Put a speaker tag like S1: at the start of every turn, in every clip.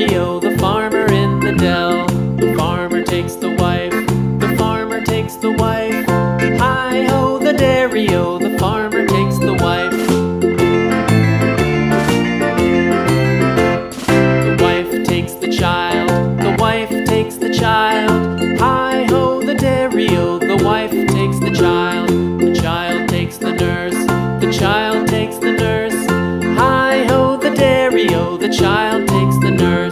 S1: dairy-o, the farmer in the dell. The farmer takes the wife, the farmer takes the wife. Hi-ho, the dairy-o, the farmer takes the wife. The wife takes the child, the wife takes the child. Hi-ho, the dairy-o, the wife takes the child. The child takes the nurse, the child takes the nurse. Hi-ho, the dairy-o, the child takes the nurse.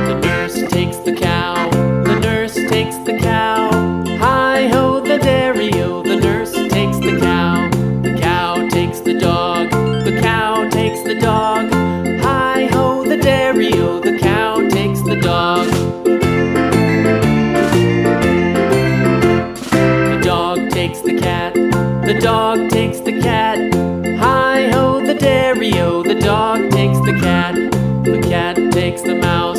S1: The nurse takes the cow, the nurse takes the cow. Hi-ho, the dairy-o, the nurse takes the cow. The cow takes the dog, the cow takes the dog. Hi-ho, the dairy-o, the cow takes the dog. The dog takes the cat, the dog takes the cat. Hi-ho, the dairy-o, the dog takes the cat. The cat takes the mouse,